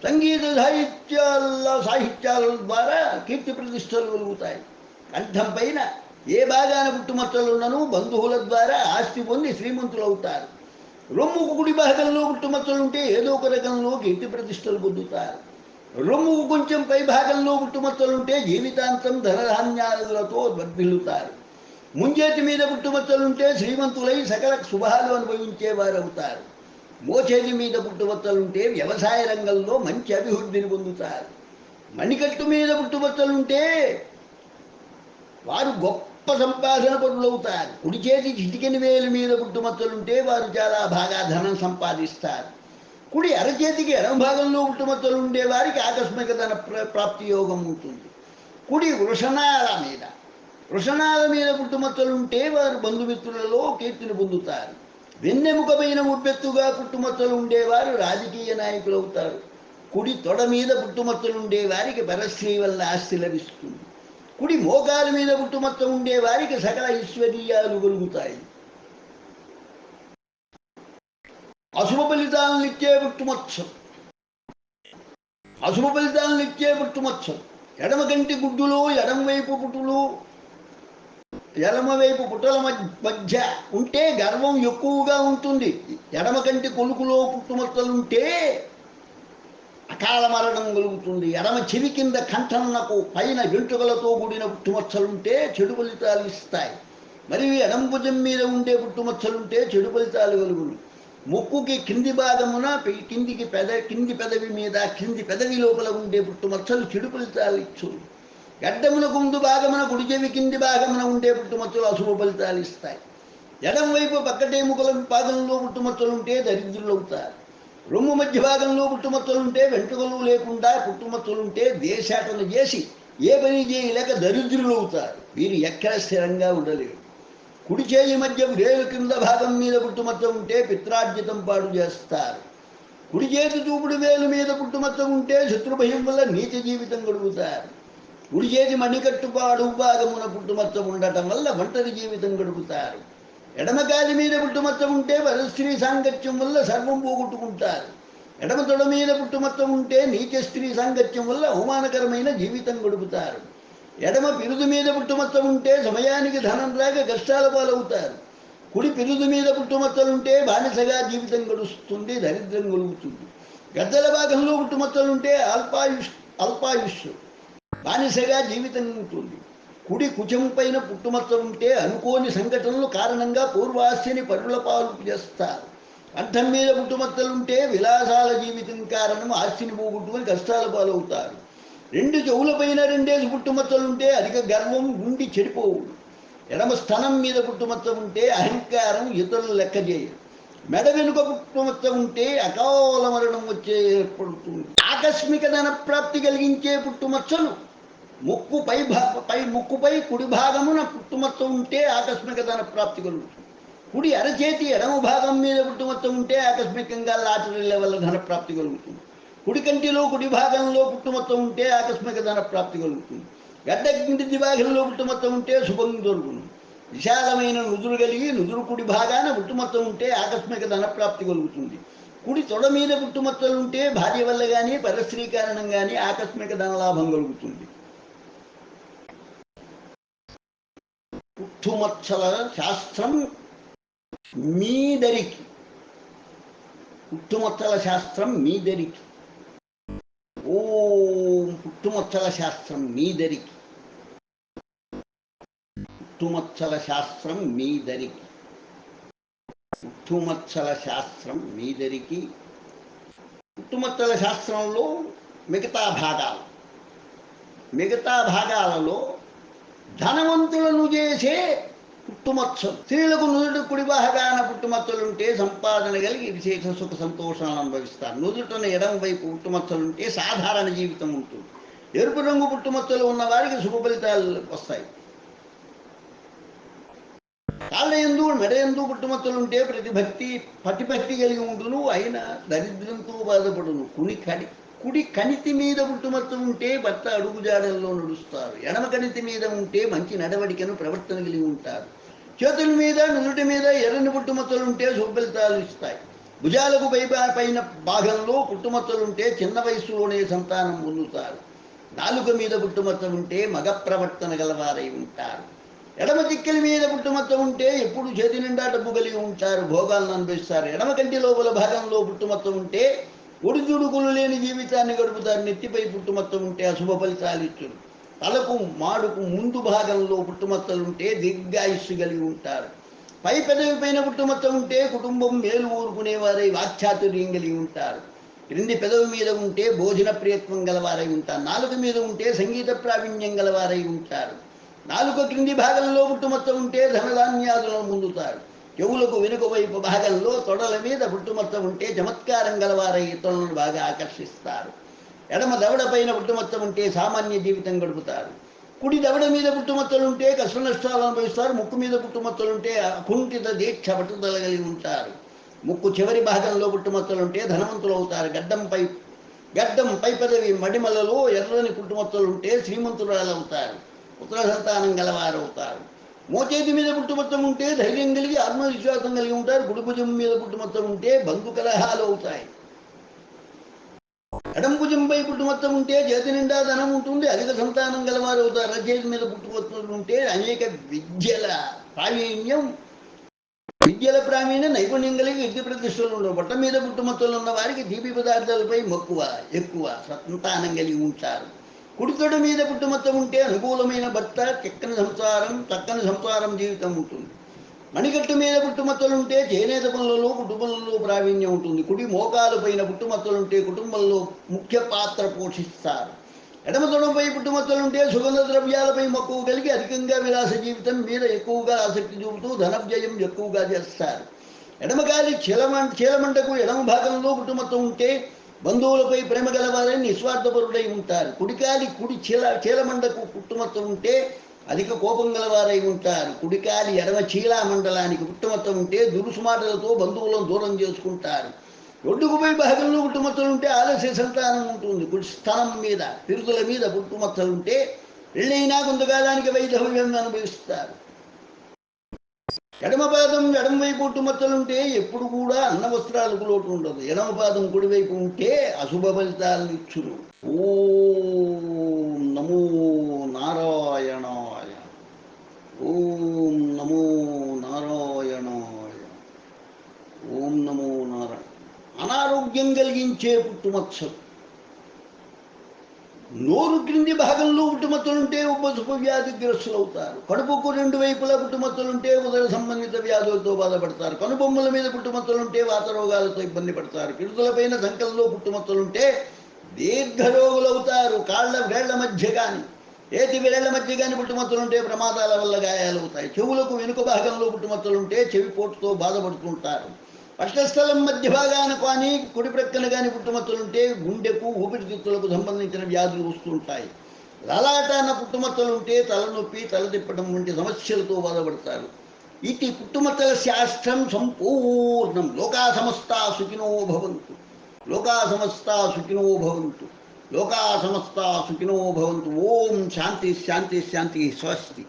సంగీత సాహిత్యాల ద్వారా కీర్తి ప్రతిష్టలు కలుగుతాయి. కంఠం పైన ఏ భాగాన పుట్టుమచ్చలున్నను బంధువుల ద్వారా ఆస్తి పొంది శ్రీమంతులు అవుతారు. రొమ్ముకు కుడి భాగంలో పుట్టుమచ్చలుంటే ఏదో ఒక రకంలో కీర్తి ప్రతిష్టలు పొందుతారు. రొమ్ముకు కొంచెం పై భాగంలో పుట్టుమచ్చలుంటే జీవితాంతం ధనధాన్యాదులతో వర్ధిల్లుతారు. ముంజేతి మీద పుట్టుమచ్చలుంటే శ్రీమంతులై సకల శుభాలు అనుభవించేవారు అవుతారు. మోచేతి మీద పుట్టుమచ్చలుంటే వ్యవసాయ రంగంలో మంచి అభివృద్ధిని పొందుతారు. మణికట్టు మీద పుట్టుమచ్చలుంటే వారు గొప్ప సంపాదన పరులవుతారు. కుడి చేతి చిటికెని వేలు మీద పుట్టుమచ్చలుంటే వారు చాలా బాగా ధనం సంపాదిస్తారు. కుడి అరచేతికి ఎడమ భాగంలో పుట్టుమచ్చలు ఉండే వారికి ఆకస్మిక ధన ప్రాప్తి యోగం ఉంటుంది. కుడి వృషణాల మీద పుట్టుమచ్చలుంటే వారు బంధుమిత్రులలో కీర్తిని పొందుతారు. వెన్నెముకమైన ఉబ్బెత్తుగా పుట్టుమచ్చలు ఉండేవారు రాజకీయ నాయకులు అవుతారు. కుడి తొడ మీద పుట్టుమచ్చలు ఉండే వారికి పరశ్రీ వల్ల ఆస్తి లభిస్తుంది. కుడి మోకాల మీద పుట్టుమచ్చ ఉండే వారికి సకల ఐశ్వర్యాలు కలుగుతాయి. అశుభ ఫలితాలను ఇచ్చే పుట్టుమచ్చలు ఎడమ కంటి గుడ్డులో ఎడమవైపు పుటల మధ్య ఉంటే గర్వం ఎక్కువగా ఉంటుంది. ఎడమ కంటి కొలుకులో పుట్టుమచ్చలుంటే అకాల మరణం కలుగుతుంది. ఎడమ చెవి కింద కంఠన్నకు పైన వెంట్రుకలతో కూడిన పుట్టుమచ్చలుంటే చెడు ఫలితాలు ఇస్తాయి. మరియు ఎడమ భుజం మీద ఉండే పుట్టుమచ్చలుంటే చెడు ఫలితాలు కలుగును. ముక్కుకి కింది భాగమున కింది పెదవి మీద కింది పెదవి లోపల ఉండే పుట్టుమచ్చలు చెడు ఫలితాలు ఇచ్చును. గడ్డమునకు ముందు భాగమున కుడి చెవి కింది భాగమున ఉండే పుట్టుమచ్చలు అశుభ ఫలితాలు ఇస్తాయి. ఎడం వైపు పక్కటేముకల భాగంలో పుట్టుమచ్చలుంటే దరిద్రులవుతారు. రొమ్ము మధ్య భాగంలో పుట్టుమచ్చలుంటే వెంట్రుకలు లేకుండా పుట్టుమచ్చలుంటే దేశాటన చేసి ఏ పని చేయలేక దరిద్రులవుతారు. వీరు ఎక్కడ స్థిరంగా ఉండలేరు. కుడి చేయి మధ్య వేలు కింద భాగం మీద పుట్టుమచ్చ ఉంటే పిత్రార్జితం పాడు చేస్తారు. కుడి చేతి చూపుడు వేలు మీద పుట్టుమచ్చ ఉంటే శత్రుభయం వల్ల నీచ జీవితం గడుపుతారు. కుడి చేతి మణికట్టు పాడు భాగమున పుట్టుమచ్చ ఉండటం వల్ల ఒంటరి జీవితం గడుపుతారు. ఎడమకాలి మీద పుట్టుమచ్చ ఉంటే పరస్త్రీ సాంగత్యం వల్ల సర్వం పోగొట్టుకుంటారు. ఎడమ తొడ మీద పుట్టుమచ్చ ఉంటే నీచ స్త్రీ సాంగత్యం వల్ల అవమానకరమైన జీవితం గడుపుతారు. ఎడమ పిరుదు మీద పుట్టుమచ్చ ఉంటే సమయానికి ధనం రాక కష్టాల పాలవుతారు. కుడి పిరుదు మీద పుట్టుమచ్చలుంటే బానిసగా జీవితం గడుస్తుంది, దరిద్రం కలుగుతుంది. గద్దల భాగంలో పుట్టుమచ్చలుంటే అల్పాయుష్ బానిసగా జీవితం ఉంటుంది. కుడి కుచం పైన పుట్టుమచ్చ ఉంటే అనుకోని సంఘటనలు కారణంగా పూర్వాస్తిని పరుల పాలు చేస్తారు. కంఠం మీద పుట్టుమచ్చలుంటే విలాసాల జీవితం కారణం ఆస్తిని పోగొట్టుకొని కష్టాల పాలవుతారు. రెండు చెవులపైన రెండేసి పుట్టుమచ్చలుంటే అధిక గర్వం ఉండి చెడిపోవు. ఎడమ స్థనం మీద పుట్టుమచ్చ ఉంటే అహంకారం ఇతరులు లెక్క చేయరు. మెడ వెనుక పుట్టుమచ్చ ఉంటే అకాల మరణం వచ్చే ఏర్పడుతుంది. ఆకస్మిక ధన ప్రాప్తి కలిగించే పుట్టుమచ్చలు ముక్కుపై కుడి భాగమున పుట్టుమచ్చ ఉంటే ఆకస్మిక ధన ప్రాప్తి కలుగుతుంది. కుడి అరచేతి ఎడమ భాగం మీద పుట్టుమచ్చ ఉంటే ఆకస్మికంగా లాటరీల వల్ల ధన ప్రాప్తి కలుగుతుంది. కుడి కంటిలో కుడి భాగంలో పుట్టుమచ్చ ఉంటే ఆకస్మిక ధన ప్రాప్తి కలుగుతుంది. గడ్డ కింది భాగంలో పుట్టుమచ్చ ఉంటే శుభం దొరుకును. విశాలమైన నుదురు కలిగి నుదురు కుడి భాగాన పుట్టుమచ్చ ఉంటే ఆకస్మిక ధన ప్రాప్తి కలుగుతుంది. కుడి తొడ మీద పుట్టుమచ్చలుంటే భార్య వల్ల కానీ పరస్త్రీ కారణం కానీ ఆకస్మిక ధనలాభం కలుగుతుంది. పుట్టుమచ్చల శాస్త్రం మీదరికి ఓం పుట్టుమచ్చల శాస్త్రం మీదరికి పుట్టుమచ్చల శాస్త్రంలో మిగతా భాగాలలో ధనవంతులను చేసే పుట్టుమచ్చలు. స్త్రీలకు నుదుటి కుడి భాగాన పుట్టుమచ్చలుంటే సంపాదన కలిగి విశేష సుఖ సంతోషాలను అనుభవిస్తారు. నుదుటన ఎడమ వైపు పుట్టుమచ్చలుంటే సాధారణ జీవితం ఉంటుంది. ఎరుపు రంగు పుట్టుమచ్చలు ఉన్న వారికి శుభ ఫలితాలు వస్తాయి. కాళ్ళ యందు మెడ యందు పుట్టుమచ్చలుంటే ప్రతిభక్తి కలిగి ఉండును, అయినా దరిద్రంతో బాధపడును. కుడి కణితి మీద పుట్టుమచ్చ ఉంటే భర్త అడుగుజాడల్లో నడుస్తారు. ఎడమ కణితి మీద ఉంటే మంచి నడవడికను ప్రవర్తన కలిగి ఉంటారు. చేతుల మీద నుదుటి మీద ఎర్రని పుట్టుమచ్చలుంటే శుభ ఫలితాలు ఇస్తాయి. భుజాలకు పైన భాగంలో పుట్టుమచ్చలుంటే చిన్న వయసులోనే సంతానం పొందుతారు. నాలుక మీద పుట్టుమచ్చ ఉంటే మగ ప్రవర్తన గలవారై ఉంటారు. ఎడమ చిక్కెల మీద పుట్టుమచ్చ ఉంటే ఎప్పుడు చేతి నిండా డబ్బు కలిగి ఉంటారు, భోగాలను అనుభవిస్తారు. ఎడమ కంటి లోపల భాగంలో పుట్టుమచ్చ ఉంటే ఒడిదుడుకులు లేని జీవితాన్ని గడుపుతారు. నెత్తిపై పుట్టుమచ్చ ఉంటే అశుభ ఫలితాలు ఇచ్చును. తలకు మాడుకు ముందు భాగంలో పుట్టుమచ్చలుంటే దీర్ఘాయుస్సు కలిగి ఉంటారు. పై పెదవి పైన పుట్టుమచ్చ ఉంటే కుటుంబం మేలు ఊరుకునేవారై వాక్చాతుర్యం కలిగి ఉంటారు. క్రింది పెదవి మీద ఉంటే భోజన ప్రియత్వం గలవారై ఉంటారు. నాలుక మీద ఉంటే సంగీత ప్రావీణ్యం గలవారై ఉంటారు. నాలుక క్రింది భాగంలో పుట్టుమచ్చ ఉంటే ధనధాన్యాదులను పొందుతారు. చెవులకు వెనుక వైపు భాగంలో తొడల మీద పుట్టుమచ్చ ఉంటే చమత్కారం గలవారై ఇతరులను బాగా ఆకర్షిస్తారు. ఎడమ దవడ పైన పుట్టుమచ్చ ఉంటే సామాన్య జీవితం గడుపుతారు. కుడి దవడ మీద పుట్టుమచ్చలుంటే కష్ట నష్టాలు అనుభవిస్తారు. ముక్కు మీద పుట్టుమచ్చలుంటే అకుంఠిత దీక్ష పట్టుదల కలిగి ఉంటారు. ముక్కు చివరి భాగంలో పుట్టుమచ్చలుంటే ధనవంతులు అవుతారు. గడ్డం పై పదవి మడిమలలో ఎర్రని పుట్టుమచ్చలుంటే శ్రీమంతురాలవుతారు. పుత్ర సంతానం గలవారవుతారు. మోచేతి మీద పుట్టుమచ్చ ఉంటే ధైర్యం కలిగి ఆత్మవిశ్వాసం కలిగి ఉంటారు. కుడి భుజం మీద పుట్టుమచ్చ ఉంటే బంధు కలహాలు అవుతాయి. ఎడం భుజంపై పుట్టుమచ్చ ఉంటే చేతి నిండా ధనం ఉంటుంది, అధిక సంతానం గలవారు అవుతారు. అరచేతి మీద పుట్టుమచ్చలు ఉంటే అనేక విద్యల ప్రావీణ్యం నైపుణ్యం కలిగి కీర్తి ప్రతిష్టలు ఉండవు. బట్ట మీద పుట్టుమచ్చలు ఉన్న వారికి తీపి పదార్థాలపై ఎక్కువ సంతానం కలిగి ఉంటారు. కుడితొడ మీద పుట్టుమచ్చ ఉంటే అనుకూలమైన భర్త, చక్కని సంసారం జీవితం ఉంటుంది. మణికట్టు మీద పుట్టుమచ్చలుంటే చేనేత పనులలో కుటుంబంలో ప్రావీణ్యం ఉంటుంది. కుడి మోకాలు పైన పుట్టుమచ్చలుంటే కుటుంబంలో ముఖ్య పాత్ర పోషిస్తారు. ఎడమ తొడపై పుట్టుమచ్చలుంటే సుగంధ ద్రవ్యాలపై మక్కువ కలిగి అధికంగా విలాస జీవితం మీద ఎక్కువగా ఆసక్తి చూపుతూ ధనవ్యయం ఎక్కువగా చేస్తారు. ఎడమకాలి చీలమంటకు ఎడమ భాగంలో పుట్టుమచ్చ ఉంటే బంధువులపై ప్రేమ గలవారని నిస్వార్థపరుడై ఉంటారు. కుడి చీలమండకు పుట్టుమచ్చ ఉంటే అధిక కోపం గలవారై ఉంటారు. కుడికాలి ఎడమ చీలా మండలానికి పుట్టుమచ్చ ఉంటే దురుసు మాటలతో బంధువులను దూరం చేసుకుంటారు. ఒడ్డుకుపై భాగంలో పుట్టుమచ్చలుంటే ఆలస్య సంతానం ఉంటుంది. కుడి స్థానం మీద పిరుదుల మీద పుట్టుమచ్చలుంటే పెళ్ళైనా కొంతకాలానికి వైధవ్యం అనుభవిస్తారు. ఎడమపాదం ఎడమవైపు పుట్టుమచ్చలుంటే ఎప్పుడు కూడా అన్న వస్త్రాలకు లోటు ఉండదు. ఎడమపాదం కుడివైపు ఉంటే అశుభ ఫలితాలను ఇచ్చును. ఓం నమో నారాయణాయ. ఓం నమో నారాయణాయ. ఓం నమో నారాయణ. అనారోగ్యం కలిగించే పుట్టుమచ్చలు. నోరు క్రింది భాగంలో పుట్టుమచ్చలుంటే ఉబ్బసపు వ్యాధిగ్రస్తులు అవుతారు. కడుపుకు రెండు వైపులా పుట్టుమచ్చలుంటే ఉదర సంబంధిత వ్యాధులతో బాధపడతారు. కనుబొమ్మల మీద పుట్టుమచ్చలుంటే వాత రోగాలతో ఇబ్బంది పడతారు. పిడుదలపైన సంకల్లో పుట్టుమచ్చలుంటే దీర్ఘరోగులవుతారు. కాళ్ళ వేళ్ల మధ్య కానీ చేతి వేళ్ల మధ్య కానీ పుట్టుమచ్చలుంటే ప్రమాదాల వల్ల గాయాలవుతాయి. చెవులకు వెనుక భాగంలో పుట్టుమచ్చలుంటే చెవిపోటుతో బాధపడుతుంటారు. పక్షస్థలం మధ్య భాగాన కానీ కుడి ప్రక్కన కానీ పుట్టుమచ్చలుంటే గుండెకు ఊపిరితిత్తులకు సంబంధించిన వ్యాధులు వస్తుంటాయి. లలాటాన పుట్టుమచ్చలుంటే తలనొప్పి, తల తిప్పడం వంటి సమస్యలతో బాధపడతారు. ఇటు పుట్టుమచ్చల శాస్త్రం సంపూర్ణం. లోకా సమస్తా సుఖినో భవంతు. లోకా సమస్తా సుఖినో భవంతు. లోకా సమస్తా సుఖినో భవంతు. ఓం శాంతి శాంతి శాంతి. స్వస్తి.